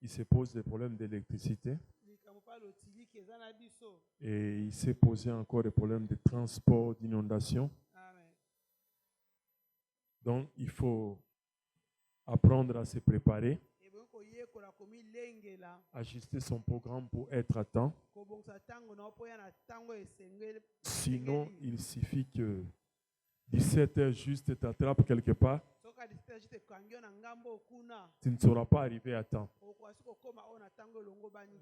Il se pose des problèmes d'électricité. Et il s'est posé encore des problèmes de transport, d'inondation. Donc, il faut apprendre à se préparer, ajuster son programme pour être à temps. Sinon, il suffit que 17h juste t'attrape quelque part. Tu ne seras pas arrivé à temps.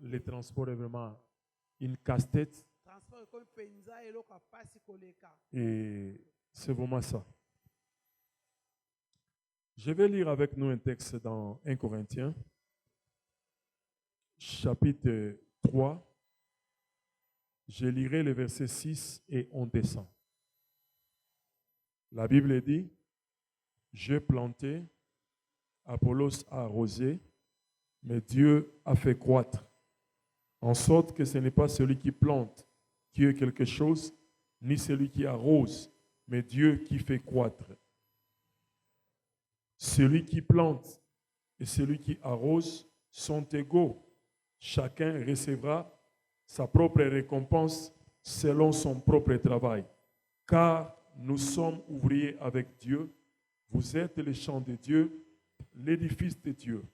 Le transport est vraiment une casse-tête. Et c'est vraiment ça. Je vais lire avec nous un texte dans 1 Corinthiens, chapitre 3. Je lirai les versets 6 et on descend. La Bible dit, j'ai planté, Apollos a arrosé, mais Dieu a fait croître. En sorte que ce n'est pas celui qui plante qui est quelque chose, ni celui qui arrose, mais Dieu qui fait croître. Celui qui plante et celui qui arrose sont égaux. Chacun recevra sa propre récompense selon son propre travail. Car nous sommes ouvriers avec Dieu. Vous êtes les champs de Dieu, l'édifice de Dieu.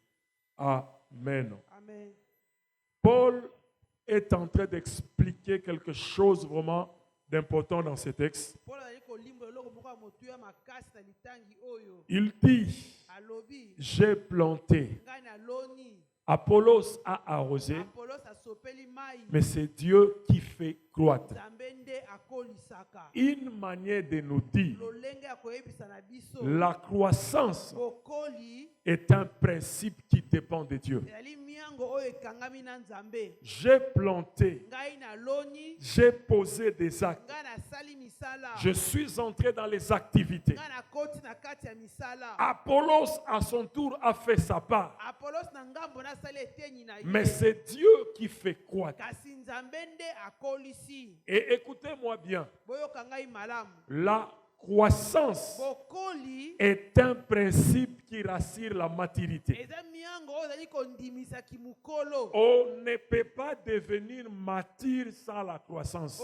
Amen. Amen. Paul est en train d'expliquer quelque chose vraiment d'important dans ce texte. Il dit, j'ai planté, Apollos a arrosé, mais c'est Dieu qui fait croître. Une manière de nous dire, la croissance est un principe qui dépend de Dieu. J'ai planté, j'ai posé des actes, je suis entré dans les activités. Apollos à son tour a fait sa part, mais c'est Dieu qui fait croître. Et écoutez-moi bien, la croissance est un principe qui rassure la maturité. On ne peut pas devenir mature sans la croissance.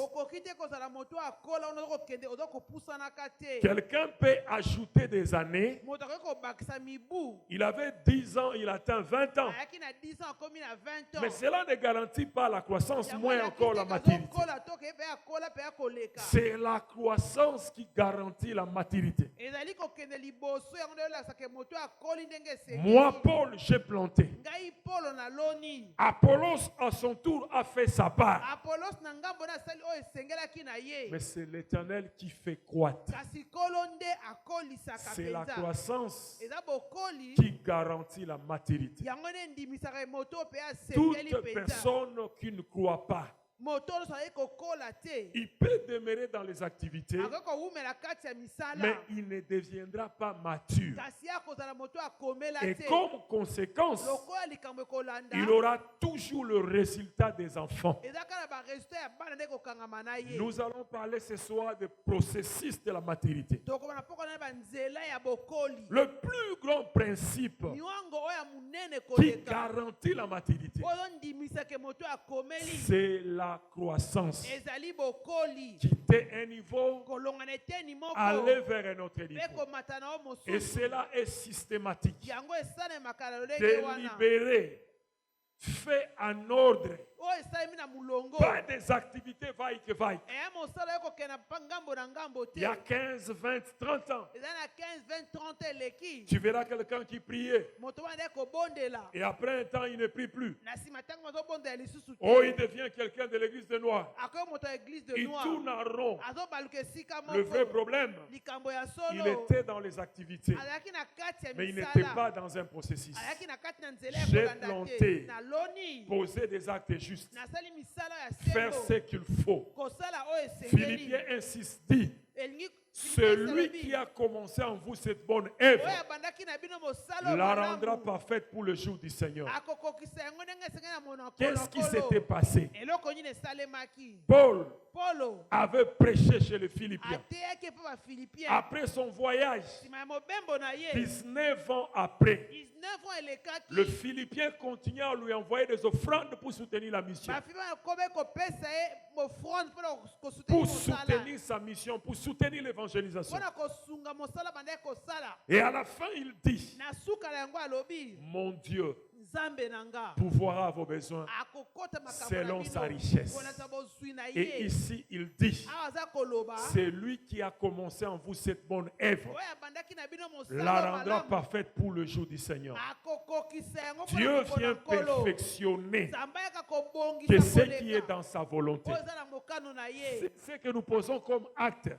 Quelqu'un peut ajouter des années. Il avait 10 ans, il atteint 20 ans. Mais cela ne garantit pas la croissance, moins encore la maturité. C'est la croissance qui garantit la maturité. Moi, Paul, j'ai planté. Apollos, à son tour, a fait sa part. Mais c'est l'Éternel qui fait croître. C'est la croissance qui garantit la maturité. Toute personne qui ne croit pas, il peut demeurer dans les activités, mais il ne deviendra pas mature. Et comme conséquence, il aura toujours le résultat des enfants. Nous allons parler ce soir du processus de la maturité. Le plus grand principe qui garantit la maturité, c'est la croissance. Quitter un niveau, aller vers un autre niveau. Et cela est systématique. Délibéré, fait en ordre. Pas des activités vaille que vaille. Il y a 15, 20, 30 ans, tu verras quelqu'un qui priait. Et après un temps, il ne prie plus. Oh, il devient quelqu'un de l'église de Noir. Il tourne en rond. Le vrai problème, il était dans les activités, mais il n'était pas dans un processus. J'ai planté, poser des actes justes, faire ce qu'il faut. Philippiens 1:6 dit, celui qui a commencé en vous cette bonne œuvre la rendra parfaite pour le jour du Seigneur. Qu'est-ce qui s'était passé? Paul avait prêché chez les Philippiens. Après son voyage, 19 ans après, Le Philippien continue à lui envoyer des offrandes pour soutenir la mission. Pour soutenir sa mission, pour soutenir l'évangélisation. Et à la fin, il dit, mon Dieu pourvoira à vos besoins selon sa richesse. Et ici, il dit, c'est lui qui a commencé en vous cette bonne œuvre, la rendra parfaite pour le jour du Seigneur. Dieu vient perfectionner que ce qui est dans sa volonté. Ce que nous posons comme acte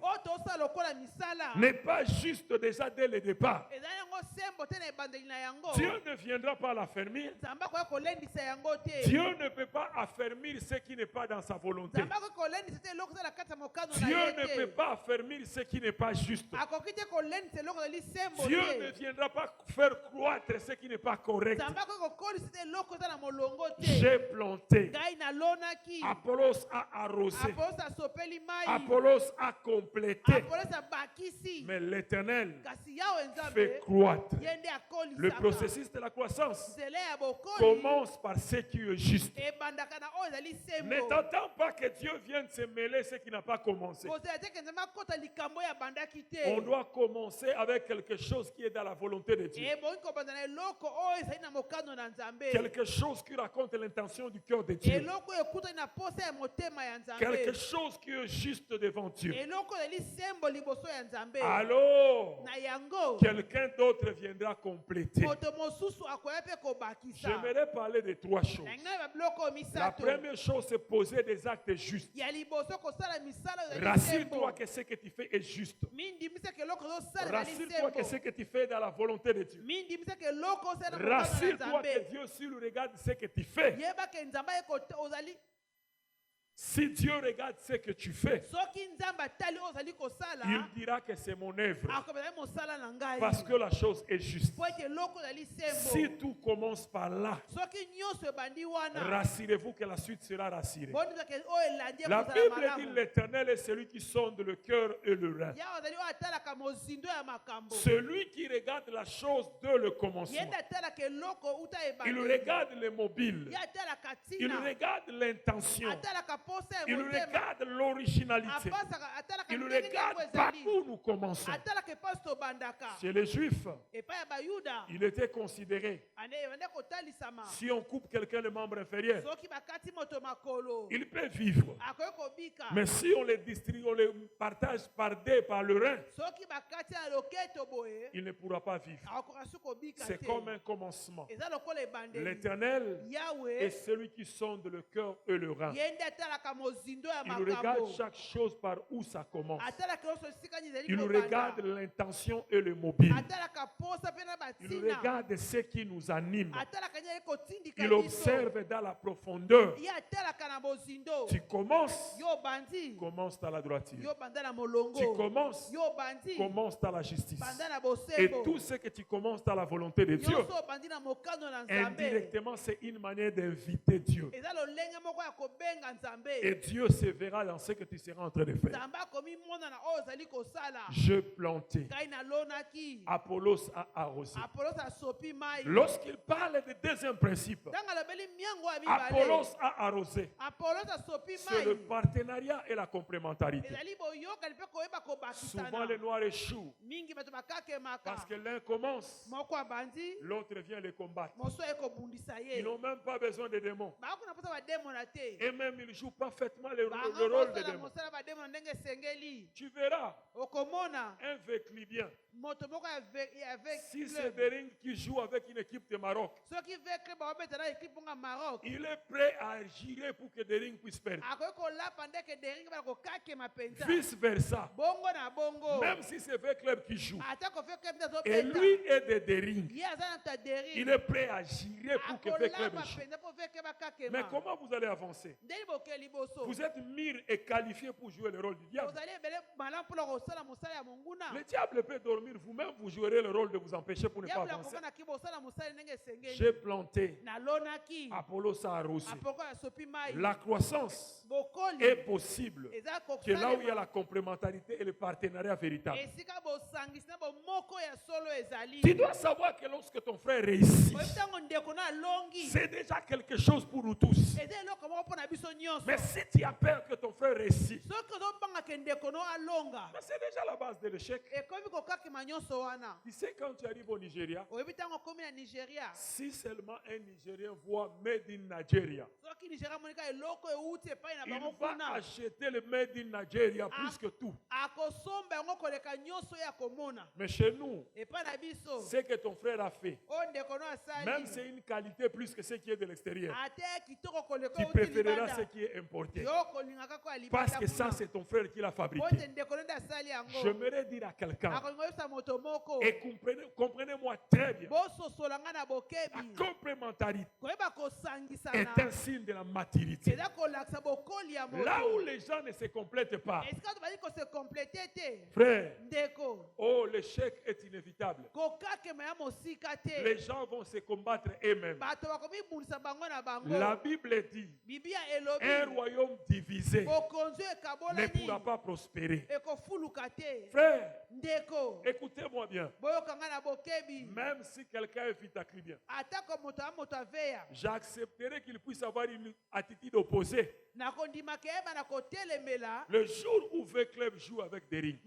n'est pas juste déjà dès le départ. Dieu ne viendra pas l'affermir. Dieu ne peut pas affermir ce qui n'est pas dans sa volonté. Dieu ne peut pas affermir ce qui n'est pas juste. Dieu ne viendra pas faire croître ce qui n'est pas correct. J'ai planté, Apollos a arrosé, Apollos a complété, mais l'Éternel fait croître. Le processus de la croissance commence par ce qui est juste. Ne t'attends pas que Dieu vienne se mêler ce qui n'a pas commencé. On doit commencer avec quelque chose qui est dans la volonté de Dieu. Quelque chose qui raconte l'intention du cœur de Dieu. Quelque chose qui est juste devant Dieu. Alors, quelqu'un d'autre viendra compléter. J'aimerais parler de trois choses. La première chose, c'est poser des actes justes. Rassure-toi que ce que tu fais est juste. Rassure-toi que ce que tu fais dans la volonté de Dieu. Rassure-toi que Dieu, s'il regarde ce que tu fais, si Dieu regarde ce que tu fais, il dira que c'est mon œuvre. Parce que la chose est juste. Si tout commence par là, rassurez-vous que la suite sera rassurée. La Bible dit l'Éternel est celui qui sonde le cœur et le rein. Celui qui regarde la chose dès le commencement. Il regarde le mobile. Il regarde l'intention. Il regarde l'originalité. Il regarde par où nous commençons. Chez les Juifs, il était considéré, si on coupe quelqu'un de membre inférieur, il peut vivre. Mais si on les distribue, on les partage par deux, par le rein, il ne pourra pas vivre. C'est comme un commencement. L'Éternel est celui qui sonde le cœur et le rein. Il regarde chaque chose par où ça commence. Il regarde l'intention et le mobile. Il regarde ce qui nous anime. Il observe dans la profondeur. Tu commences à la droiture. Tu commences à la justice. Et tout ce que tu commences à la volonté de Dieu, indirectement, c'est une manière d'inviter Dieu. Et Dieu se verra dans ce que tu seras en train de faire. Je plantais. Apollos a arrosé. Lorsqu'il parle du deuxième principe, Apollos a arrosé. C'est le partenariat et la complémentarité. Souvent les noirs échouent parce que l'un commence, l'autre vient les combattre. Ils n'ont même pas besoin de démons. Et même ils jouent parfaitement le rôle de démon. Tu verras un Véclibien. Si c'est Dering qui joue avec une équipe de Maroc, il est prêt à agir pour que Dering puisse perdre. Vice versa. Même si c'est Véclub qui joue et lui est de Dering, il est prêt à agir pour que Véclub joue. Mais comment vous allez avancer? Vous êtes mûrs et qualifiés pour jouer le rôle du diable. Le diable peut dormir, vous-même vous jouerez le rôle de vous empêcher pour ne pas avancer. J'ai planté, Apollos a arrosé. La croissance est possible que là où il y a la complémentarité et le partenariat véritable. Tu dois savoir que lorsque ton frère réussit, c'est déjà quelque chose pour nous tous. Mais si tu as peur que ton frère réussisse, c'est déjà la base de l'échec. Tu sais, quand tu arrives au Nigeria, si seulement un Nigérien voit Made in Nigeria, il va acheter le Made in Nigeria plus que tout. Mais chez nous, ce que ton frère a fait, même c'est une qualité plus que ce qui est de l'extérieur, tu préféreras ce qui est importé. Parce que ça, c'est ton frère qui l'a fabriqué. J'aimerais dire à quelqu'un, et comprenez-moi très bien, la complémentarité est un signe de la maturité. Là où les gens ne se complètent pas, frère, oh, l'échec est inévitable. Les gens vont se combattre eux-mêmes. La Bible dit, un royaume divisé ne pourra pas prospérer. Frère, écoutez-moi bien. Même si quelqu'un est vitacribien, j'accepterai qu'il puisse avoir une attitude opposée. Le jour où V-Club joue avec des rings,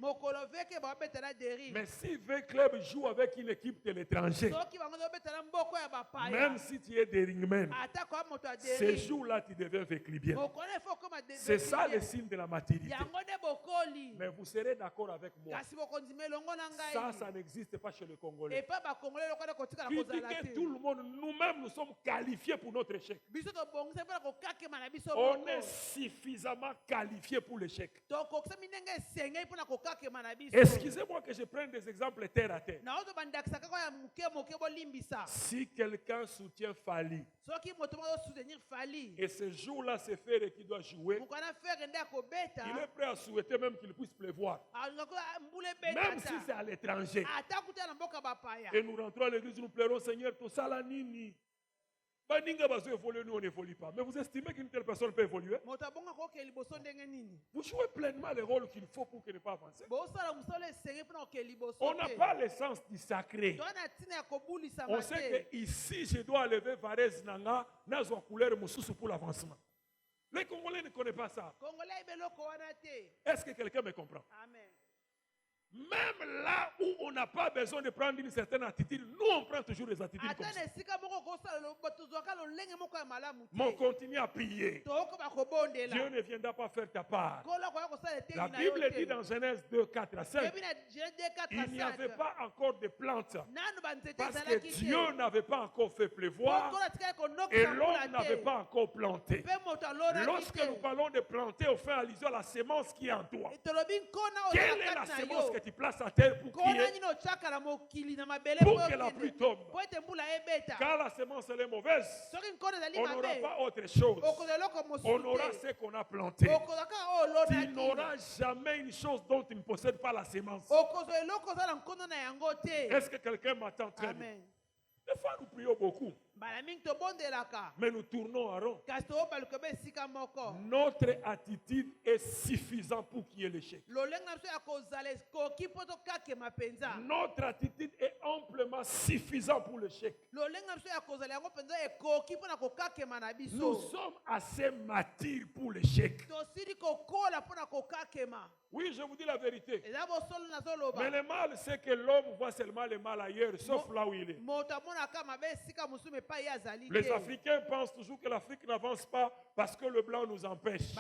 mais si V-Club joue avec une équipe de l'étranger, même si tu es des ringmen, ces jours-là tu deviens V-Clubien. C'est ça le signe de la maturité. Mais vous serez d'accord avec moi, ça n'existe pas chez les Congolais. Qui dit que tout le monde, nous-mêmes, nous sommes qualifiés pour notre échec. On est suffisamment qualifiés pour l'échec. Excusez-moi que je prenne des exemples terre à terre. Si quelqu'un soutient Fali, et ce jour-là c'est Ferre qui doit jouer, il est prêt à souhaiter même qu'il puisse pleuvoir. Même si c'est à l'étranger. Et nous rentrons à l'église, nous pleurons, Seigneur, tout ça la nini. Nous, on n'évolue pas. Mais vous estimez qu'une telle personne peut évoluer? Vous jouez pleinement le rôle qu'il faut pour qu'elle ne pas avancer. On n'a pas l'essence du sacré. On sait que ici, je dois lever Varese Nanga, Nazwa couleur Moussoussou pour l'avancement. Les Congolais ne connaissent pas ça. Est-ce que quelqu'un me comprend? Amen. Même là où on n'a pas besoin de prendre une certaine attitude, nous on prend toujours des attitudes comme ça. Mais on continue à prier. Dieu ne viendra pas faire ta part. La Bible dit dans Genèse 2, 4 à 5, il n'y avait pas encore de plantes. Parce que Dieu n'avait pas encore fait pleuvoir et l'homme n'avait pas encore planté. Lorsque nous parlons de planter, on fait allusion à la sémence qui est en toi. Quelle est la sémence que tu places à terre pour que la pluie tombe? Car la sémence elle est mauvaise, on n'aura pas autre chose. On aura ce qu'on a planté. Tu n'auras jamais une chose dont tu ne possèdes pas la sémence. Est-ce que quelqu'un m'attend très bien? Des fois nous prions beaucoup, mais nous tournons en rond. Notre attitude est suffisante pour qu'il y ait l'échec. Notre attitude est amplement suffisante pour l'échec. Nous sommes assez matures pour l'échec. Oui, je vous dis la vérité. Mais le mal, c'est que l'homme voit seulement le mal ailleurs, sauf là où il est. Les Africains pensent toujours que l'Afrique n'avance pas parce que le blanc nous empêche.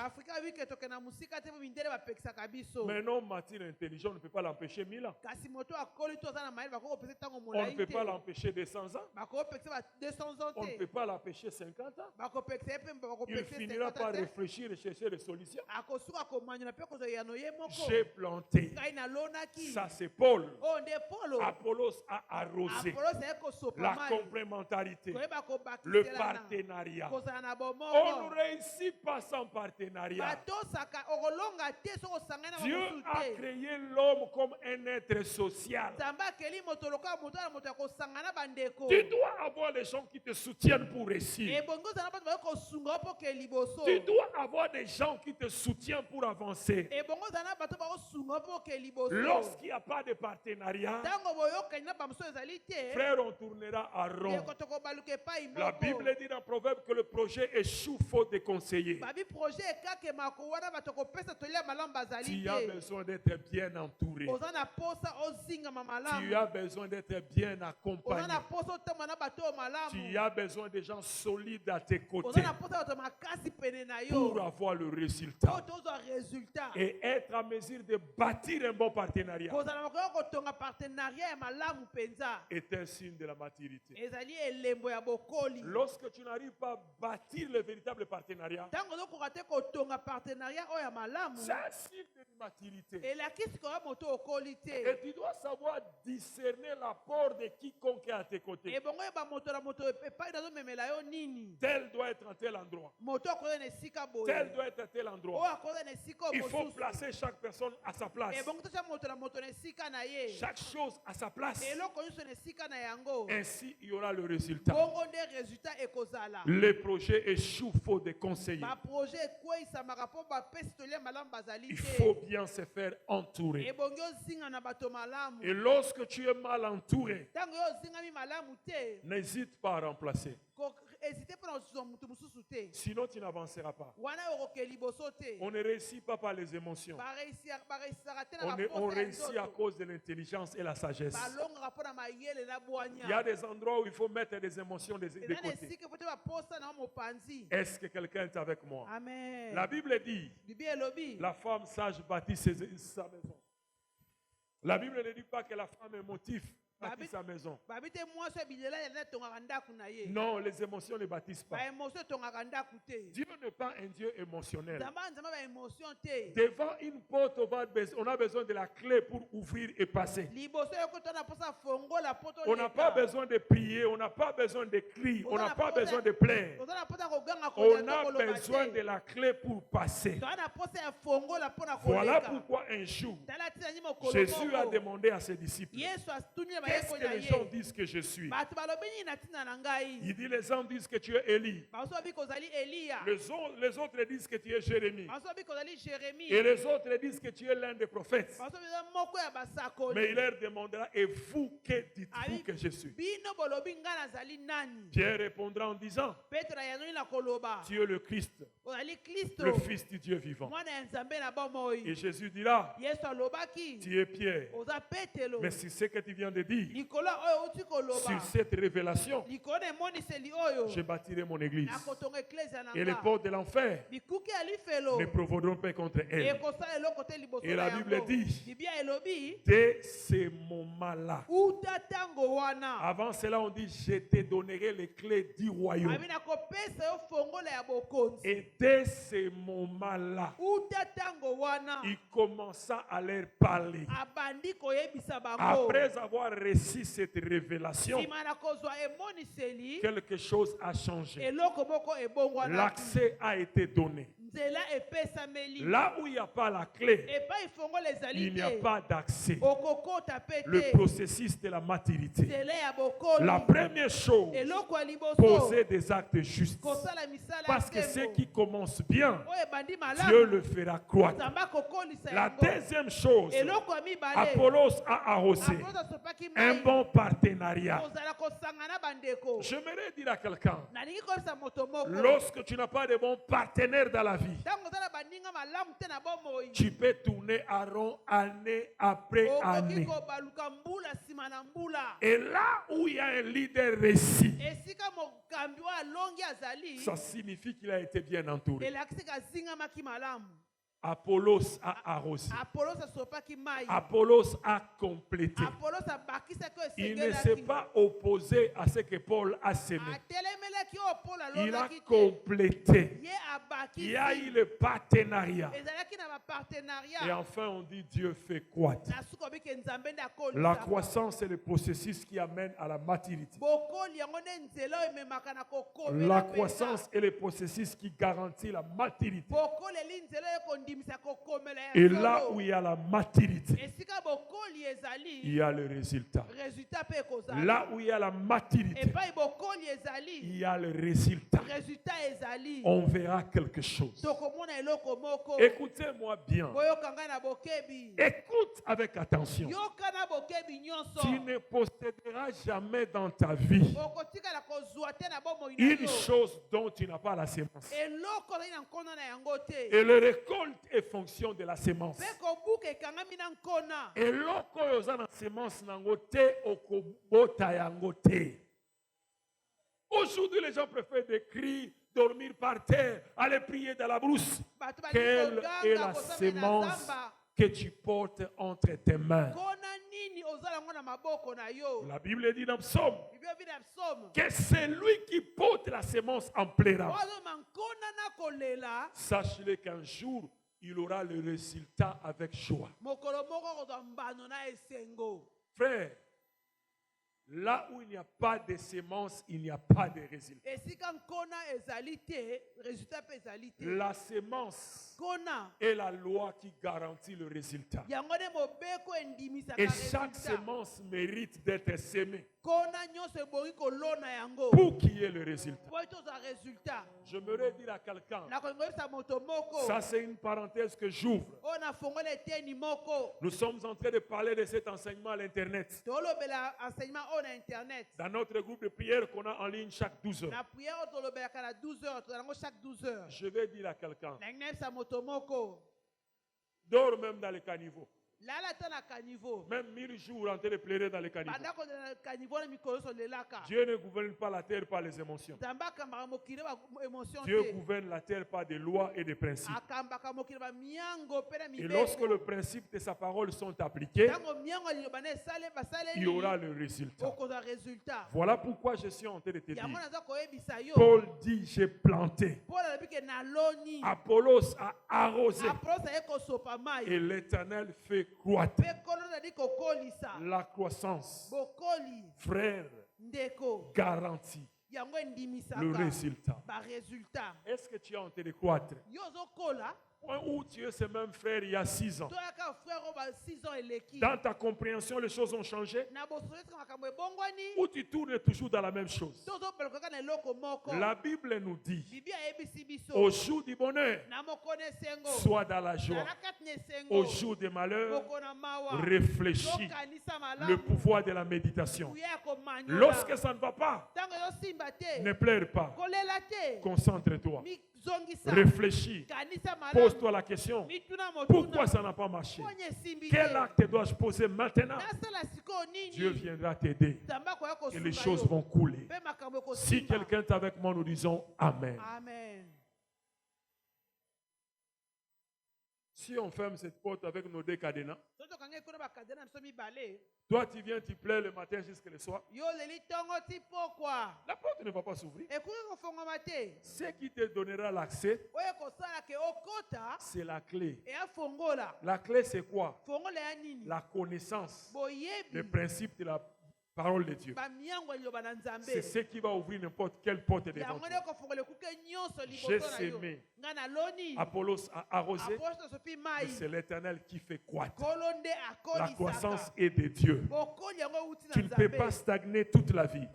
Mais non, mature intelligent, on ne peut pas l'empêcher 1000 ans. On ne peut pas l'empêcher 200 ans. On ne peut pas l'empêcher 50 ans. Il finira par réfléchir et chercher des solutions. J'ai planté. Ça c'est Paul. Apollos a arrosé. la complémentarité, le partenariat. On ne réussit pas sans partenariat. Dieu a créé l'homme comme un être social. Tu dois avoir des gens qui te soutiennent pour réussir. Tu dois avoir des gens qui te soutiennent pour avancer. Lorsqu'il n'y a pas de partenariat, frère, on tournera à rond. La Bible dit dans Proverbe que le projet échoue faute de conseillers. Tu as besoin d'être bien entouré. Tu as besoin d'être bien accompagné. Tu as besoin de gens solides à tes côtés pour avoir le résultat et être en mesure de bâtir un bon partenariat est un signe de la maturité. Lorsque tu n'arrives pas à bâtir le véritable partenariat, c'est un signe de maturité. Et tu dois savoir discerner l'apport de quiconque est à tes côtés. Tel doit être à tel endroit. Tel doit être à tel endroit. Il faut placer chaque personne à sa place. Chaque chose à sa place. Ainsi, il y aura le résultat. Les projets échouent faute de conseillers. Il faut bien se faire entourer. Et lorsque tu es mal entouré, n'hésite pas à remplacer. Sinon, tu n'avanceras pas. On ne réussit pas par les émotions. On réussit à cause de l'intelligence et la sagesse. Il y a des endroits où il faut mettre des émotions de côté. Est-ce que quelqu'un est avec moi? Amen. La Bible dit, la femme sage bâtit sa maison. La Bible ne dit pas que la femme est motif. Bâtit sa maison. Non, les émotions ne bâtissent pas. Dieu n'est pas un Dieu émotionnel. Devant une porte, on a besoin de la clé pour ouvrir et passer. On n'a pas besoin de prier, on n'a pas besoin de crier, on n'a pas besoin de plaire. On a besoin de la clé pour passer. Voilà pourquoi un jour, Jésus a demandé à ses disciples, qu'est-ce que les gens disent que je suis? Il dit, les gens disent que tu es Élie. Les autres disent que tu es Jérémie. Et les autres disent que tu es l'un des prophètes. Mais il leur demandera, et vous, que dites-vous que je suis? Pierre répondra en disant, tu es le Christ, le Fils du Dieu vivant. Et Jésus dira, tu es Pierre. Mais si c'est ce que tu viens de dire, sur cette révélation, je bâtirai mon église. Et les portes de l'enfer ne prévaudront pas contre elle. Et la Bible dit, dès ce moment-là, avant cela on dit, je te donnerai les clés du royaume. Et dès ce moment-là, il commença à leur parler. Après avoir reçu cette révélation, quelque chose a changé. L'accès a été donné. Là où il n'y a pas la clé, il n'y a pas d'accès. Le processus de la maturité. La première chose, poser des actes justes. Parce que ce qui commence bien, Dieu le fera croître. La deuxième chose, Apollos a arrosé. Un bon partenariat. J'aimerais dire à quelqu'un, lorsque tu n'as pas de bons partenaires dans la vie, tu peux tourner à rond année après année. Et là où il y a un leader réussi, ça signifie qu'il a été bien entouré. Apollos a arrosé. Apollos a complété. Il ne s'est pas opposé à ce que Paul a semé. Il a complété. Il y a eu le partenariat. Et enfin, on dit Dieu fait croître. La croissance est le processus qui amène à la maturité. La croissance est le processus qui garantit la maturité. Et là où il y a la maturité, il y a le résultat. Là où il y a la maturité, il y a le résultat. On verra quelque chose. Écoutez-moi bien. Écoute avec attention. Tu ne posséderas jamais dans ta vie une chose dont tu n'as pas la sémence. Et le récolte est fonction de la sémence. Et lorsque vous avez la sémence, aujourd'hui, les gens préfèrent des cris, dormir par terre, aller prier dans la brousse. Quelle est la sémence que tu portes entre tes mains? La Bible dit dans le psaume que c'est lui qui porte la sémence en pleurant. Sache-le qu'un jour, il aura le résultat avec joie. Frère, là où il n'y a pas de sémence, il n'y a pas de résultat. La sémence est la loi qui garantit le résultat. Et chaque sémence mérite d'être sémée pour qu'il y ait le résultat. J'aimerais dire à quelqu'un, ça c'est une parenthèse que j'ouvre. Nous sommes en train de parler de cet enseignement à l'Internet. Dans notre groupe de prière qu'on a en ligne chaque 12 heures. Je vais dire à quelqu'un, dors même dans les caniveaux. Même 1000 jours en train de pleurer dans les caniveaux. Dieu ne gouverne pas la terre par les émotions. Dieu gouverne la terre par des lois et des principes. Et lorsque les principes de sa parole sont appliqués, il y aura le résultat. Voilà pourquoi je suis en train de te dire. Paul dit, j'ai planté. Apollos a arrosé. Et l'Éternel fait croître. La croissance, frère, garantit le résultat. Est-ce que tu es en train de croître? Point où tu es ce même frère il y a 6 ans. Dans ta compréhension, les choses ont changé. Ou tu tournes toujours dans la même chose. La Bible nous dit, au jour du bonheur, sois dans la joie. Au jour du malheur, réfléchis le pouvoir de la méditation. Lorsque ça ne va pas, ne pleure pas. Concentre-toi. Réfléchis. Pose-toi la question. Pourquoi ça n'a pas marché? Quel acte dois-je poser maintenant? Dieu viendra t'aider. Et les choses vont couler. Si quelqu'un est avec moi, nous disons Amen. Si on ferme cette porte avec nos deux cadenas, toi tu viens, tu plais le matin jusqu'à le soir, la porte ne va pas s'ouvrir. Ce qui te donnera l'accès, c'est la clé. La clé c'est quoi? La connaissance, le principe de la parole de Dieu. C'est ce qui va ouvrir n'importe quelle porte devant toi. J'ai semé, Apollos a arrosé, mais c'est l'Éternel qui fait croître. La croissance est de Dieu. Tu ne peux pas stagner toute la vie.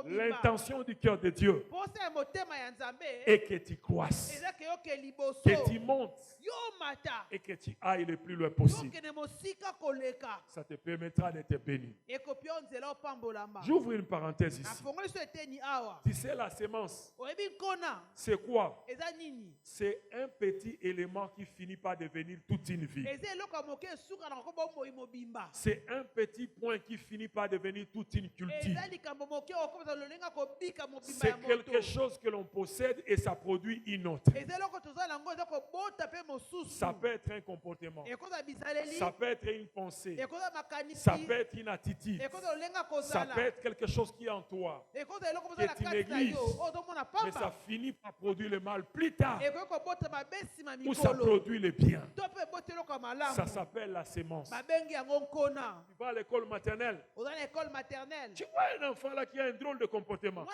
L'intention du cœur de Dieu est que tu croisses, que tu montes et que tu ailles le plus loin possible. Ça te permettra d'être béni. J'ouvre une parenthèse ici. Tu sais, la sémence, c'est quoi? C'est un petit élément qui finit par devenir toute une vie. C'est un petit point qui finit par devenir toute une culture. C'est quelque chose que l'on possède et ça produit une autre. Ça peut être un comportement. Ça peut être une pensée. Ça peut être une attitude. Ça peut être quelque chose qui est en toi, qui est une église. Mais ça finit par produire le mal plus tard. Ou ça produit le bien. Ça s'appelle la sémence. Tu vas à l'école maternelle. Tu vois un enfant là qui a un drôle de comportement.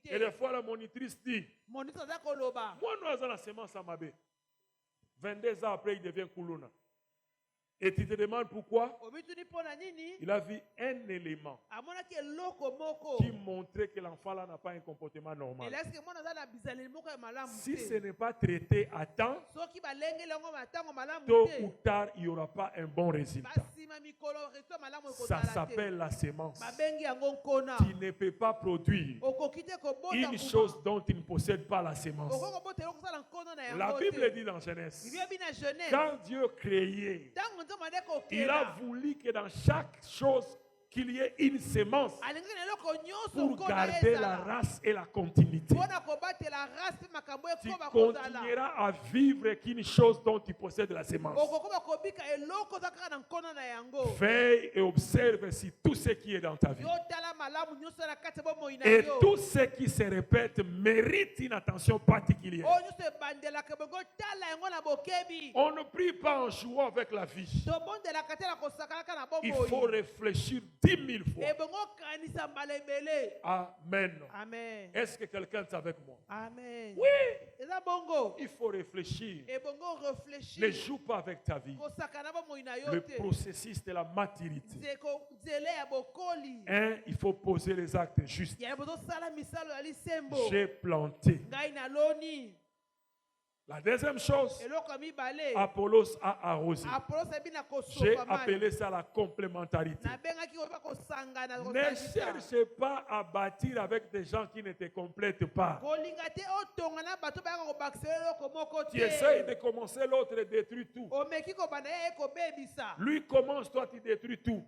Et des fois la monitrice dit, moi nous avons la sémence à Mabé. 22 ans après il devient Koulouna. Et tu te demandes pourquoi? Il a vu un élément qui montrait que l'enfant là n'a pas un comportement normal. Si ce n'est pas traité à temps, tôt ou tard, il n'y aura pas un bon résultat. Ça s'appelle la sémence. Tu ne peux pas produire une chose dont tu ne possèdes pas la sémence. La Bible dit dans Genèse, quand Dieu créait, il a voulu que dans chaque chose qu'il y ait une sémence pour garder la race et la continuité. Tu continueras à vivre qu'une chose dont tu possèdes la sémence. Veille et observe si tout ce qui est dans ta vie et tout ce qui se répète mérite une attention particulière. On ne prie pas en jouant avec la vie. Il faut réfléchir 10 000 fois. Amen. Amen. Est-ce que quelqu'un est avec moi? Amen. Oui. Il faut réfléchir. Ne joue pas avec ta vie. Le processus de la maturité. Il faut poser les actes justes. J'ai planté. La deuxième chose, Apollos a arrosé. J'ai appelé ça la complémentarité. Ne cherchez pas à bâtir avec des gens qui ne te complètent pas. Tu essayes de commencer, l'autre détruit tout. Lui commence, toi tu détruis tout.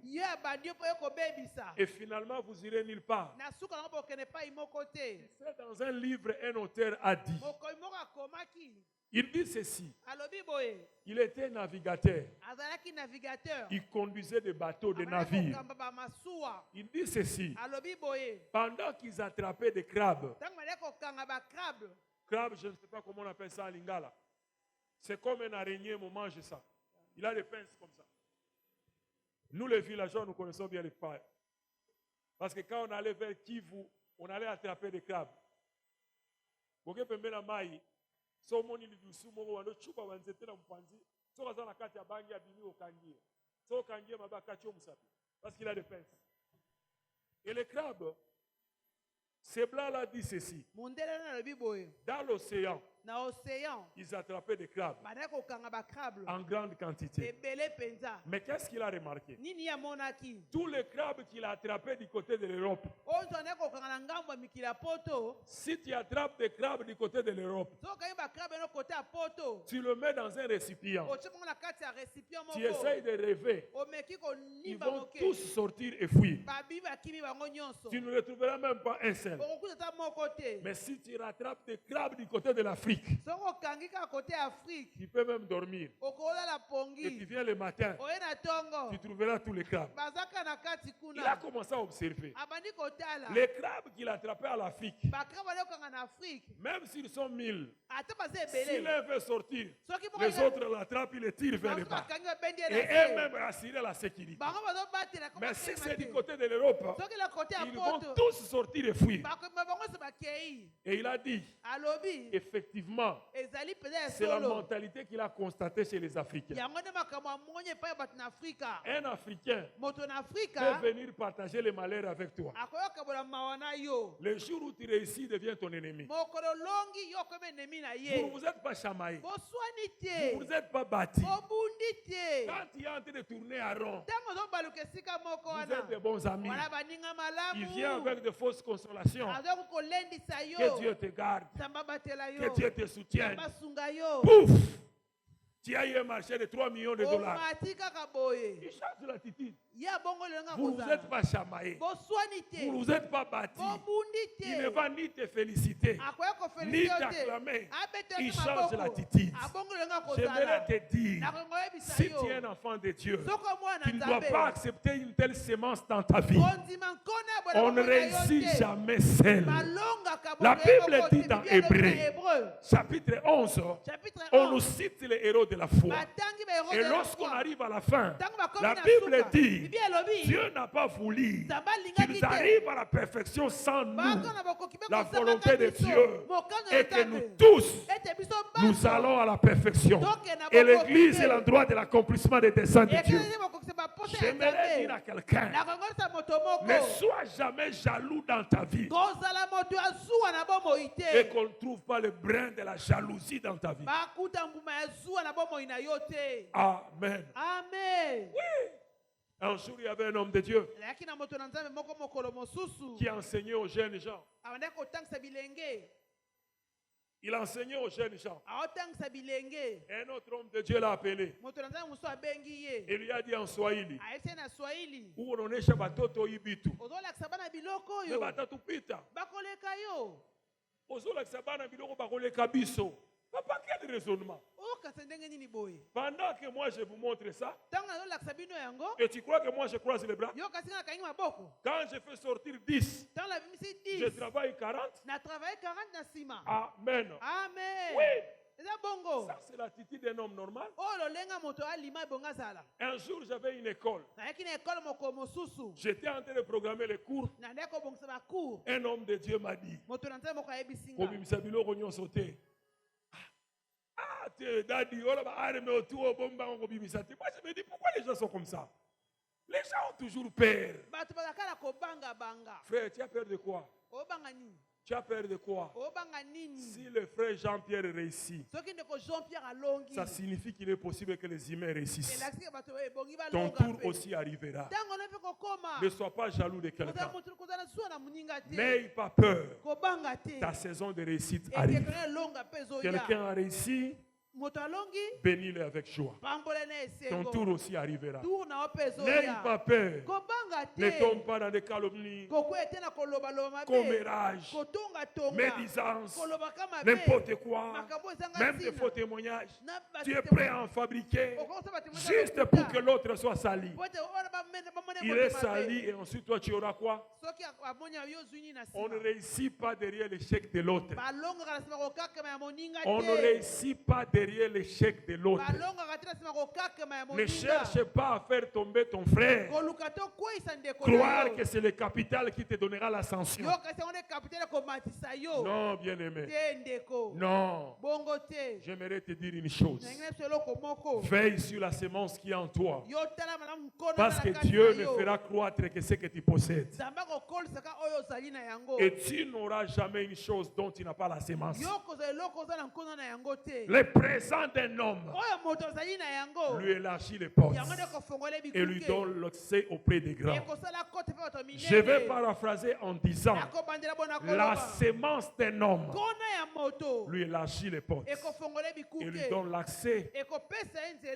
Et finalement, vous irez nulle part. C'est dans un livre, un auteur a dit. Il dit ceci. Il était navigateur. Il conduisait des bateaux, des navires. Il dit ceci. Pendant qu'ils attrapaient des crabes. Crabe, je ne sais pas comment on appelle ça en lingala. C'est comme un araignée, on mange ça. Il a des pinces comme ça. Nous les villageois, nous connaissons bien les pailles. Parce que quand on allait vers Kivu, on allait attraper des crabes. So moni lidusu moko wano chupa wanzete na mpanzi so kaza na kati ya bangi ya bini okangie so okangie mabaka kati omusapi parce qu'il a des pinces. Et les crabes, ces blancs-là dit ceci. Dans l'océan, ils attrapaient des crabes en grande quantité. Mais qu'est-ce qu'il a remarqué? Tous les crabes qu'il a attrapés du côté de l'Europe. Si tu attrapes des crabes du côté de l'Europe, tu le mets dans un récipient. Tu essayes de rêver. Ils vont tous sortir et fuir. Tu ne retrouveras même pas un seul. Mais si tu rattrapes des crabes du côté de l'Afrique, tu peux même dormir. Et tu viens le matin, tu trouveras tous les crabes. Il a commencé à observer. Les crabes qu'il a attrapés à l'Afrique, même s'ils sont 1000, si l'un veut sortir, les autres l'attrapent, ils les tirent vers le bas. Et eux-mêmes assurer la sécurité. Mais si c'est du côté de l'Europe, ils vont tous sortir et fuir. Et il a dit, effectivement, c'est la mentalité qu'il a constatée chez les Africains. Un Africain peut venir partager les malheurs avec toi. Le jour où tu réussis, il devient ton ennemi. Vous ne vous êtes pas chamaillé. Vous ne vous êtes pas battu. Quand il est en train de tourner à rond, vous êtes de bons amis. Il vient avec de fausses consolations. Que Dieu te garde. Que Dieu te soutienne. Pouf! Tu as eu un marché de 3 millions de dollars. Il change l'attitude. Vous ne vous êtes pas chamaillé. Vous ne vous êtes pas battu. Il ne va ni te féliciter, ni t'acclamer. Il change l'attitude. J'aimerais te dire, si tu es un enfant de Dieu, tu ne dois pas accepter une telle sémence dans ta vie. On ne réussit jamais seul. La Bible dit dans Hébreux, chapitre 11, on nous cite les héros de la foi. Et lorsqu'on arrive à la fin, la Bible dit, Dieu n'a pas voulu qu'ils arrivent à la perfection sans nous, la volonté de Dieu, et que nous tous, nous allons à la perfection. Et l'Église est l'endroit de l'accomplissement des desseins de Dieu. J'aimerais dire à quelqu'un, ne sois jamais jaloux dans ta vie et qu'on ne trouve pas le brin de la jalousie dans ta vie. Amen. Amen. Oui. Un jour, il y avait un homme de Dieu qui enseignait aux jeunes gens. Il enseignait aux jeunes gens. Un autre homme de Dieu l'a appelé. Il lui a dit en Swahili, où on est chez Batoto Ibitu. Mais Batoto Pita. Ozo la Sabana Biloko Bakole Kabiso. Papa, quel raisonnement? Pendant que moi je vous montre ça, et tu crois que moi je croise les bras? Quand je fais sortir 10, je travaille 40. Amen. Amen. Oui. Ça, c'est l'attitude d'un homme normal. Un jour, j'avais une école. J'étais en train de programmer les cours. Un homme de Dieu m'a dit, ah, daddy, moi je me dis, pourquoi les gens sont comme ça? Les gens ont toujours peur. Frère, tu as peur de quoi? Tu as peur de quoi? Si le frère Jean-Pierre réussit, ça signifie qu'il est possible que les humains réussissent. Ton tour aussi arrivera. Ne sois pas jaloux de quelqu'un. N'aie pas peur. Ta saison de réussite arrive. Quelqu'un a réussi, bénis-le avec joie. Ton tour aussi arrivera. N'aie pas peur. Ne tombe pas dans des calomnies, commérages, médisance, n'importe quoi, même des faux témoignages. Tu es prêt à en fabriquer juste pour que l'autre soit sali. Il est sali et ensuite toi tu auras quoi? On ne réussit pas derrière l'échec de l'autre. On ne réussit pas derrière l'échec de l'autre. Ne cherche pas à faire tomber ton frère. Croire que c'est le capital qui te donnera l'ascension. Non, bien-aimé. Non. J'aimerais te dire une chose. Veille sur la sémence qui est en toi. Parce que Dieu ne fera croître que ce que tu possèdes. Et tu n'auras jamais une chose dont tu n'as pas la sémence. Le présent d'un homme lui élargit les portes et lui donne l'accès auprès des grands. Je vais paraphraser en disant, la sémence d'un homme lui élargit les portes et lui donne l'accès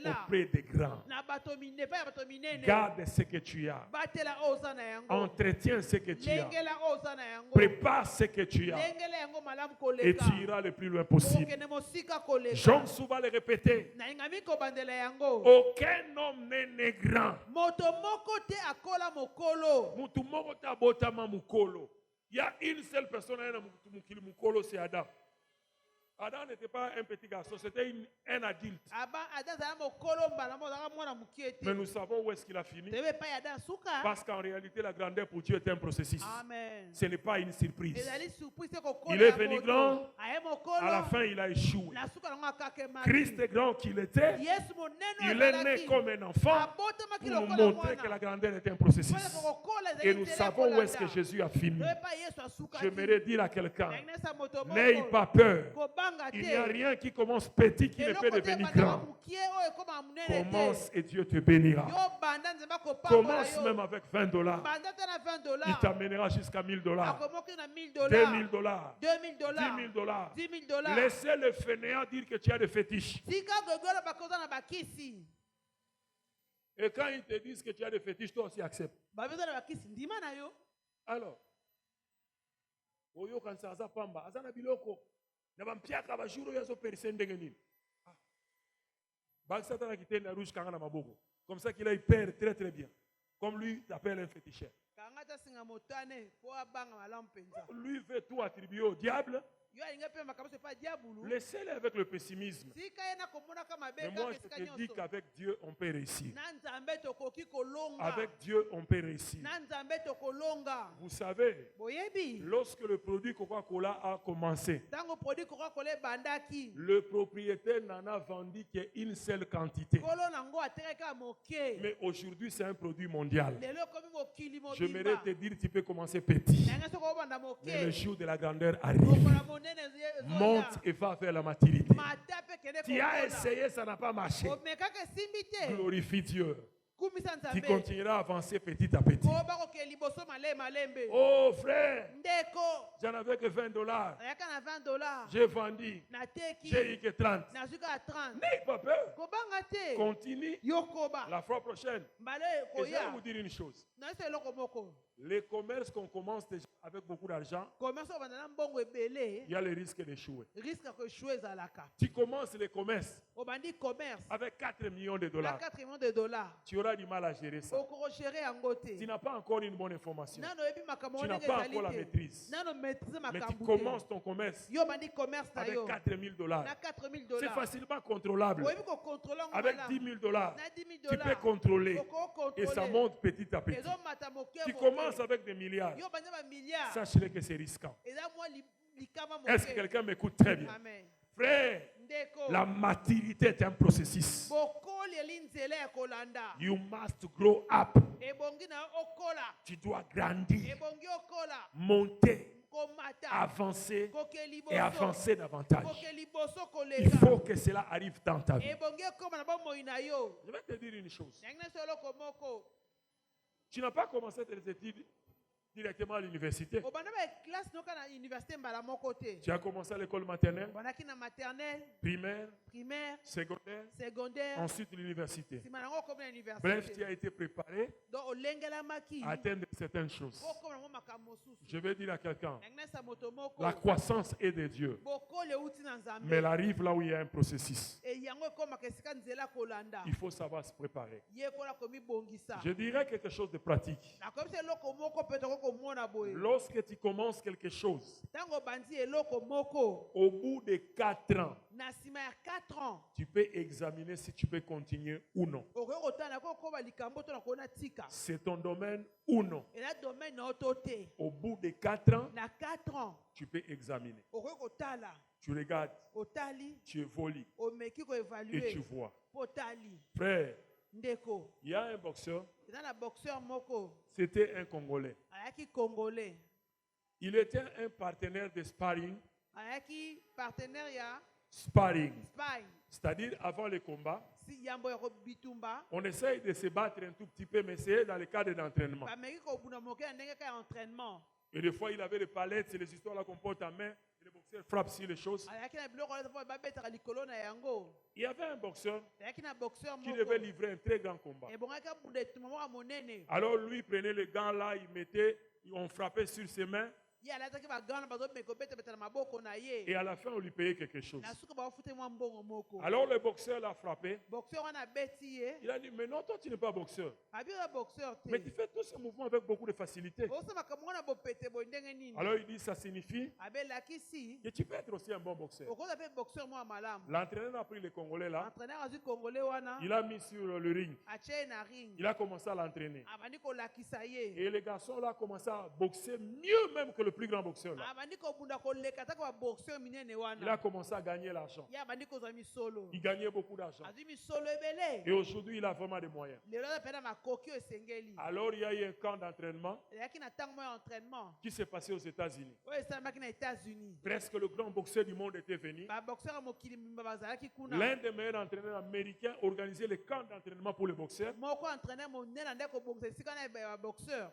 auprès des grands. Garde ce que tu as. Entretiens ce que tu as. Prépare ce que tu as. Et tu iras le plus loin possible. J'aime souvent le répéter. Aucun homme n'est né grand. Il y a une seule personne qui est mukolo, c'est Adam. Adam n'était pas un petit garçon, c'était un adulte. Mais nous savons où est-ce qu'il a fini. Parce qu'en réalité, la grandeur pour Dieu est un processus. Amen. Ce n'est pas une surprise. Il est venu grand, à la fin il a échoué. Christ est grand qu'il était, il est né comme un enfant pour nous montrer que la grandeur est un processus. Et nous savons où est-ce que Jésus a fini. J'aimerais dire à quelqu'un, n'aie pas peur. Il n'y a rien qui commence petit qui ne peut devenir grand. Commence et Dieu te bénira. Commence même avec $20. Il t'amènera jusqu'à $1000. $2000. $10,000. Laissez le fainéant dire que tu as des fétiches. Et quand ils te disent que tu as des fétiches, toi aussi accepte. Alors, comme ça qu'il a perd très très bien. Comme lui t'appelle un féticheur. Lui veut tout attribuer au diable. Laissez-les avec le pessimisme. Mais moi, je te dis qu'avec Dieu, on peut réussir. Avec Dieu, on peut réussir. Vous savez, lorsque le produit Coca-Cola a commencé, le propriétaire n'en a vendu qu'une seule quantité. Mais aujourd'hui, c'est un produit mondial. J'aimerais te dire, tu peux commencer petit. Mais le jour de la grandeur arrive. Monte et va vers la maturité. Tu as essayé, ça n'a pas marché. Glorifie Dieu. Tu continueras à avancer petit à petit. Oh frère, j'en avais que $20. J'ai vendu. J'ai eu que 30. N'aie pas peur. Continue. La fois prochaine. Et je vais vous dire une chose. Les commerces qu'on commence déjà avec beaucoup d'argent, il y a le risque d'échouer. Tu commences les commerces avec $4 millions. Tu auras du mal à gérer ça. Tu n'as pas encore une bonne information. Tu n'as pas encore la maîtrise. Mais tu commences ton commerce avec $4,000. C'est facilement contrôlable. Avec $10,000, tu peux contrôler. Et ça monte petit à petit. Tu commences avec des milliards. Sache-le que c'est risquant. Est-ce que quelqu'un m'écoute très bien? Frère, la maturité est un processus. You must grow up. Tu dois grandir, monter, avancer et avancer davantage. Il faut que cela arrive dans ta vie. Je vais te dire une chose. Tu n'as pas commencé tes études directement à l'université. Tu as commencé à l'école maternelle, primaire, secondaire, ensuite l'université. Bref, tu as été préparé à atteindre certaines choses. Je vais dire à quelqu'un, la croissance est de Dieu, mais elle arrive là où il y a un processus. Il faut savoir se préparer. Je dirais quelque chose de pratique. Lorsque tu commences quelque chose, au bout de 4 ans, tu peux examiner si tu peux continuer ou non. C'est ton domaine ou non. Au bout de 4 ans, tu peux examiner. Tu regardes, tu évolues et tu vois. Frère, il y a un boxeur. C'était un Congolais. Il était un partenaire de sparring. Sparring. C'est-à-dire avant le combat, on essaye de se battre un tout petit peu, mais c'est dans le cadre d'entraînement. Et des fois, il avait les palettes, c'est les histoires là qu'on porte en main. Et le boxeur frappe sur les choses. Il y avait un boxeur qui devait livrer un très grand combat. Alors lui, il prenait les gants là, il mettait, on frappait sur ses mains. Et à la fin, on lui payait quelque chose. Alors le boxeur l'a frappé. Il a dit, mais non, toi tu n'es pas boxeur. Mais tu fais tous ces mouvements avec beaucoup de facilité. Alors il dit, ça signifie que tu peux être aussi un bon boxeur. L'entraîneur a pris le Congolais là. Il a mis sur le ring. Il a commencé à l'entraîner. Et le garçon là a commencé à boxer mieux même que le plus grand boxeur là. Il a commencé à gagner l'argent. Il gagnait beaucoup d'argent. Et aujourd'hui, il a vraiment des moyens. Alors, il y a eu un camp d'entraînement qui s'est passé aux États-Unis. Presque le grand boxeur du monde était venu. L'un des meilleurs entraîneurs américains organisait les camps d'entraînement pour les boxeurs,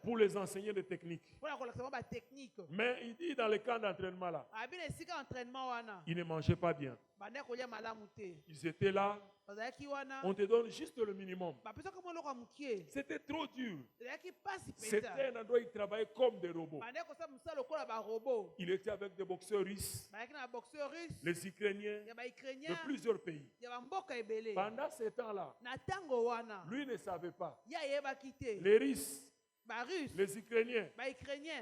pour les enseigner des techniques. Mais il dit dans les camps d'entraînement là, ils ne mangeaient pas bien. Ils étaient là. On te donne juste le minimum. C'était trop dur. C'était un endroit où ils travaillaient comme des robots. Il était avec des boxeurs russes, les Ukrainiens, de plusieurs pays. Pendant ce temps-là, lui ne savait pas. Les Russes, les Ukrainiens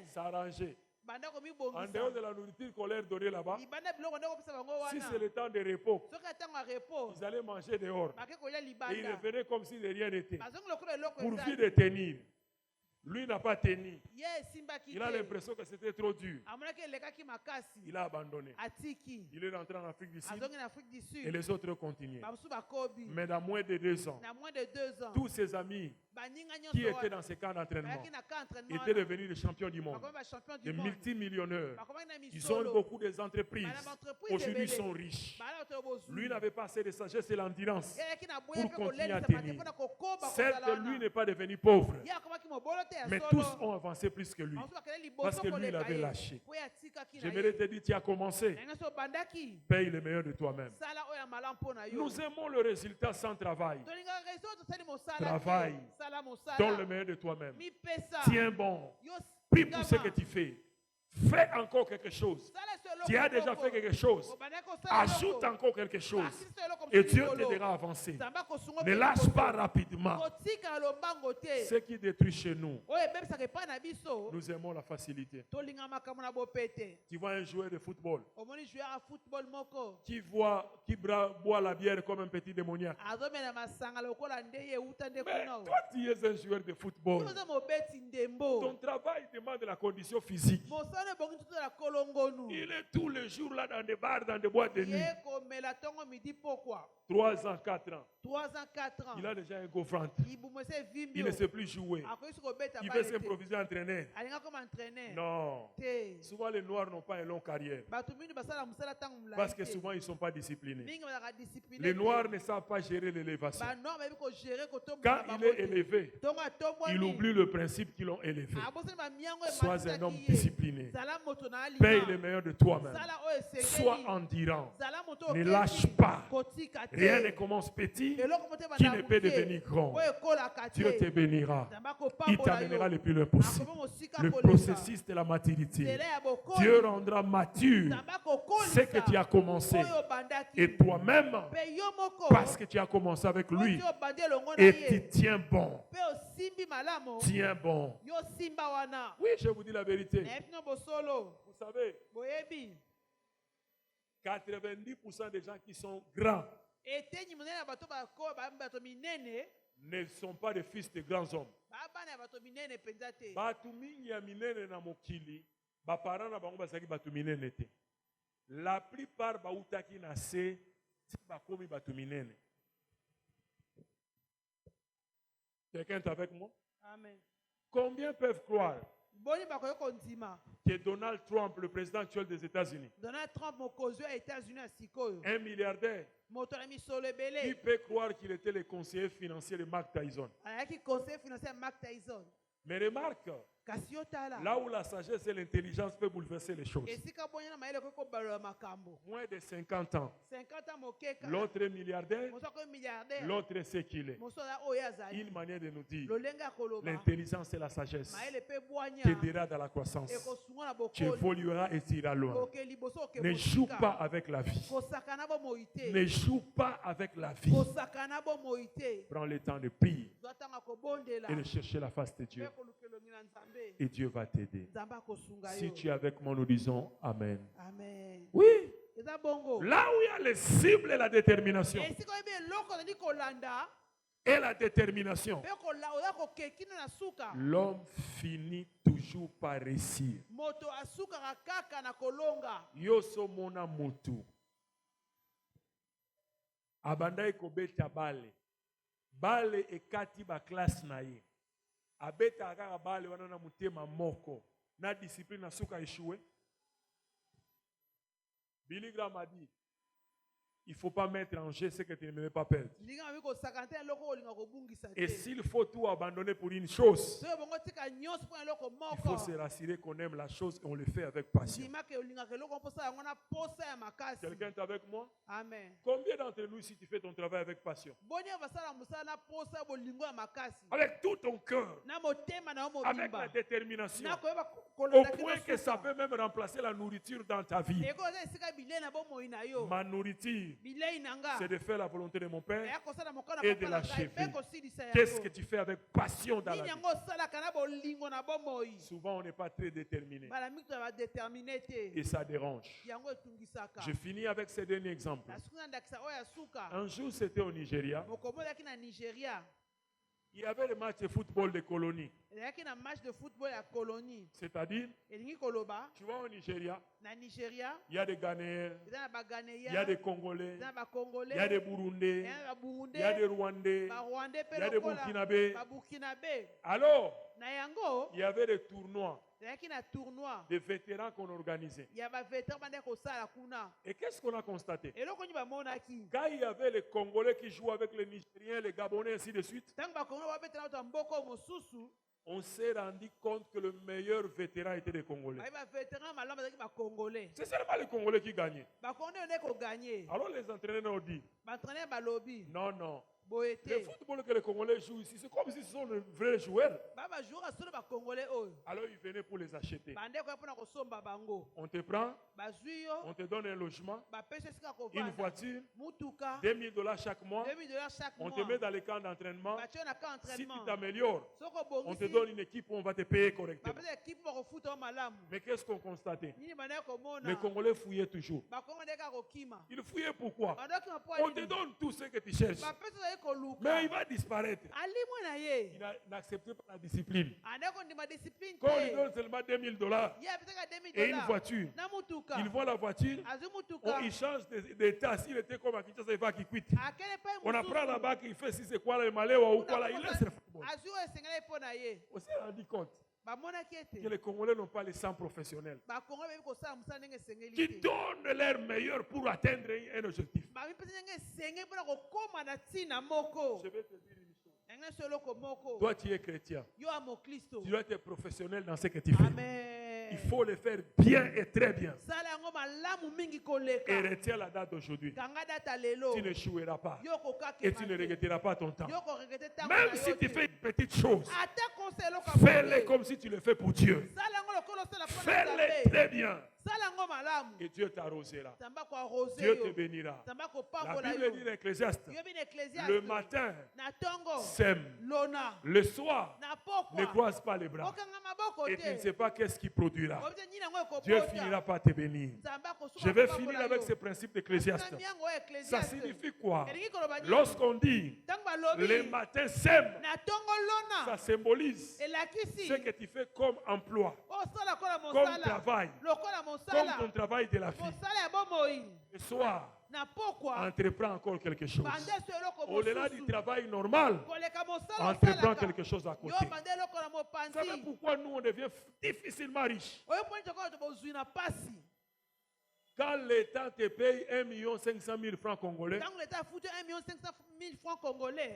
s'arrangeaient. En dehors de la nourriture qu'on leur donnait là-bas, si c'est le temps de repos, ils allaient manger dehors. Et ils revenaient comme si de rien n'était. Pourvu de tenir. Lui n'a pas tenu. Il a l'impression que c'était trop dur. Il a abandonné. Il est rentré en Afrique du Sud et les autres continuaient. Mais dans moins de 2 ans, tous ses amis qui étaient dans ces camps d'entraînement étaient devenus des champions du monde, des multimillionnaires. Ils ont beaucoup d'entreprises. Aujourd'hui, ils sont riches. Lui n'avait pas assez de sagesse et l'endurance pour continuer à tenir. Certes, lui n'est pas devenu pauvre, mais tous ont avancé plus que lui, parce que lui, il avait lâché. J'aimerais te dire, tu as commencé. Paye le meilleur de toi-même. Nous aimons le résultat sans travail. Travail. Donne le meilleur de toi-même. Tiens bon. Prie pour ce que tu fais. Fais encore quelque chose. Tu as déjà fait quelque chose. Ajoute encore quelque chose. Et Dieu t'aidera à avancer. Ne lâche pas rapidement. Ce qui détruit chez nous, nous aimons la facilité. Tu vois un joueur de football qui boit la bière comme un petit démoniaque. Mais toi, tu es un joueur de football. Ton travail demande la condition physique. Il est tous les jours là dans des bars, dans des boîtes de nuit. 3 ans, 4 ans. Il a déjà un GoFront. Il ne sait plus jouer. Il veut s'improviser entraîneur. Non. Souvent les Noirs n'ont pas une longue carrière. Parce que souvent ils ne sont pas disciplinés. Les Noirs ne savent pas gérer l'élévation. Quand il est élevé, il oublie le principe qu'ils l'ont élevé. Sois un homme discipliné. Paye le meilleur de toi-même. Sois endurant. Ne lâche pas. Rien ne commence petit qui ne peut devenir grand. Dieu te bénira. Il t'amènera le plus loin possible. Le processus de la maturité. Dieu rendra mature ce que tu as commencé. Et toi-même, parce que tu as commencé avec lui, et tu tiens bon. Tiens bon. Oui, je vous dis la vérité. Vous savez, 90% des gens qui sont grands ne sont pas des fils de grands hommes. La plupart bautaki na se bakomi batu minene. Quelqu'un est avec moi? Amen. Combien peuvent croire que Donald Trump, le président actuel des États-Unis, un milliardaire, qui peut croire qu'il était le conseiller financier de Mike Tyson? Mais remarque, là où la sagesse et l'intelligence peuvent bouleverser les choses. Moins de 50 ans. L'autre est milliardaire, l'autre est ce qu'il est. Une manière de nous dire, l'intelligence et la sagesse t'aidera dans la croissance. Tu évolueras et tu iras loin. Ne joue pas avec la vie. Ne joue pas avec la vie. Prends le temps de prier et de chercher la face de Dieu. Et Dieu va t'aider. Si tu es avec moi, nous disons Amen. Amen. Oui. Là où il y a les cibles et la détermination, et la détermination, l'homme finit toujours par réussir. Yoso mona motu. Abandai kobeta bale. Bale ekati ba classe na ye. Abeta akaka bale wana na mutema moko. Na discipline na suka échoué. Billy Graham a dit, il ne faut pas mettre en jeu ce que tu ne veux pas perdre. Et s'il faut tout abandonner pour une chose, il faut se rassurer qu'on aime la chose et on le fait avec passion. Quelqu'un est avec moi? Amen. Combien d'entre nous ici tu fais ton travail avec passion? Avec tout ton cœur, avec la détermination, au point que ça peut même remplacer la nourriture dans ta vie. Ma nourriture, c'est de faire la volonté de mon Père et de l'achever. Qu'est-ce que tu fais avec passion dans la vie? Souvent, on n'est pas très déterminé. Et ça dérange. Je finis avec ces derniers exemples. Un jour, c'était au Nigeria. Il y avait le match de football des colonies. C'est-à-dire, tu vois au Nigeria, il y a des Ghanéens, il y a des Congolais, il y a des Burundais, il y a des Rwandais, il y a des Burkinabés. Alors, il y avait des tournois des vétérans qu'on organisait. Et qu'est-ce qu'on a constaté? Quand il y avait les Congolais qui jouaient avec les Nigériens, les Gabonais, ainsi de suite, on s'est rendu compte que le meilleur vétéran était des Congolais. C'est seulement les Congolais qui gagnaient. Alors les entraîneurs ont dit, non, non. Le football que les Congolais jouent ici, c'est comme si ce sont les vrais joueurs. Alors ils venaient pour les acheter. On te prend, on te donne un logement, une voiture, $2000 chaque mois, on te met dans les camps d'entraînement. Si tu t'améliores, on te donne une équipe où on va te payer correctement. Mais qu'est-ce qu'on constatait? Les Congolais fouillaient toujours. Ils fouillaient pourquoi? On te donne tout ce que tu cherches. Mais il va disparaître. Il n'accepte pas la discipline. Quand on lui donne seulement $2000 et une voiture, il voit la voiture, il change d'état. S'il était comme à Kinshasa, il va qu'il quitte. On apprend là-bas qu'il fait si c'est quoi le Maléwa ou quoi là, il laisse le football. On s'est rendu compte que les Congolais n'ont pas les sangs professionnels qui donnent leur meilleur pour atteindre un objectif. Je vais te dire une chose. Toi, tu es chrétien. Tu dois être professionnel dans ce que tu fais. Amen. Il faut le faire bien et très bien. Et retiens la date d'aujourd'hui. Tu n'échoueras pas. Et tu ne regretteras pas ton temps. Même si tu fais une petite chose, fais-le comme si tu le fais pour Dieu. Fais-le très bien. Et Dieu t'arrosera. Dieu te bénira. La Bible dit dans Ecclésiaste, le matin sème, le soir ne croise pas les bras. Et tu ne sais pas qu'est-ce qui produira. Dieu finira par te bénir. Je vais finir avec ce principe d'Ecclésiaste. Ça signifie quoi? Lorsqu'on dit le matin sème, ça symbolise ce que tu fais comme emploi, comme travail, comme ton travail de la vie. Le soir, entreprends encore quelque chose. Au-delà du travail normal, entreprends quelque chose à côté. Vous savez pourquoi nous on devient difficilement riches? Quand l'État te paye 1 500 000 francs congolais,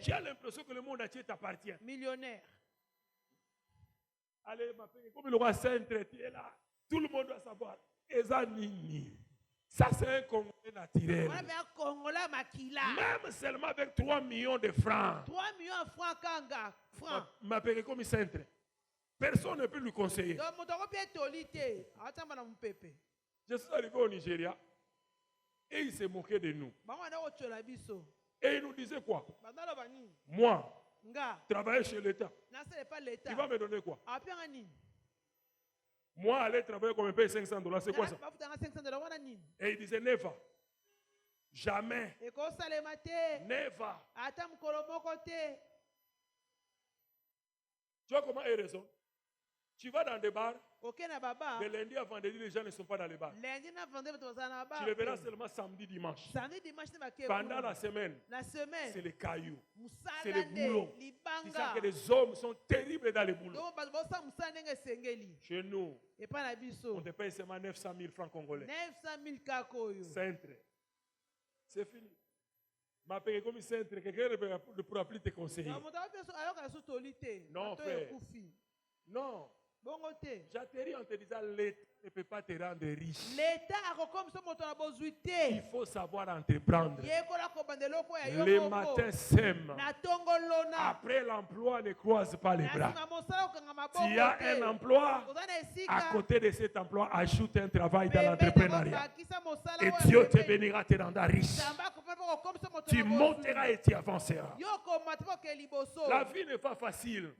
tu as l'impression que le monde entier t'appartient. Millionnaire. Allez, comme le roi Saint-Traité est là, tout le monde doit savoir. Ça, c'est un Congolais naturel. Même seulement avec 3 millions de francs. 3 millions de francs, francs. M'appelle comme centre. Personne ne peut lui conseiller. Je suis arrivé au Nigeria et il s'est moqué de nous. Et il nous disait quoi? Moi, travailler chez l'État. Il va me donner quoi? Moi, aller travailler comme un paye $500, c'est quoi ça? Et il disait, Neva, Jamais. Never. Tu vois comment il raisonne? Tu vas dans des bars. De lundi à vendredi, les gens ne sont pas dans les bars. Tu les verras seulement samedi, dimanche. Pendant la semaine, c'est les cailloux. C'est les boulots. Tu sais que les hommes sont terribles dans les boulots. Chez nous, on te paye seulement 900 000 francs congolais. Centre. C'est fini. Ma paye comme centre, quelqu'un ne pourra plus te conseiller. Non, frère. Non. J'atterris en te disant l'État ne peut pas te rendre riche. Il faut savoir entreprendre. Les matins sèment. Après l'emploi, ne croise pas les bras. Tu as un emploi. À côté de cet emploi, ajoute un travail dans l'entrepreneuriat. Et Dieu te bénira, te rendra riche. Tu monteras et tu avanceras. La vie n'est pas facile.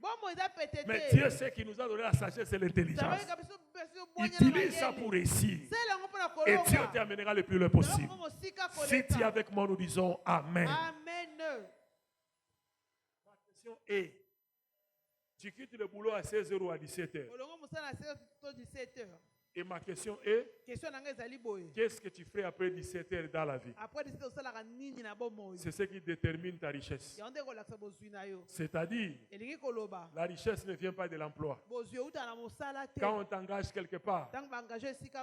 Mais Dieu sait qu'il nous a donné la sagesse et l'intelligence. Utilise ça pour réussir. Et Dieu t'amènera le plus loin possible. Si tu es avec moi, nous disons Amen. Ma question est, tu quittes le boulot à 16h ou à 17h. Et ma question est, qu'est-ce que tu ferais après 17h dans la vie? C'est ce qui détermine ta richesse. C'est-à-dire, la richesse ne vient pas de l'emploi. Quand on t'engage quelque part,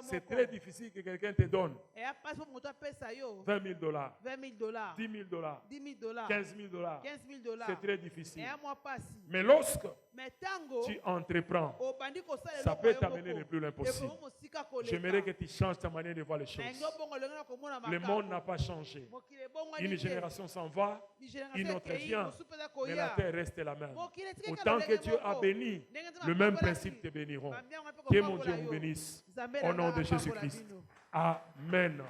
c'est très difficile que quelqu'un te donne $20, $10,000, $15,000. C'est très difficile. Mais lorsque tu entreprends, ça peut t'amener le plus loin possible. J'aimerais que tu changes ta manière de voir les choses. Le monde n'a pas changé. Une génération s'en va, une autre vient, mais la terre reste la même. Autant que Dieu a béni, le même principe te béniront. Que mon Dieu vous bénisse. Au nom de Jésus-Christ. Amen.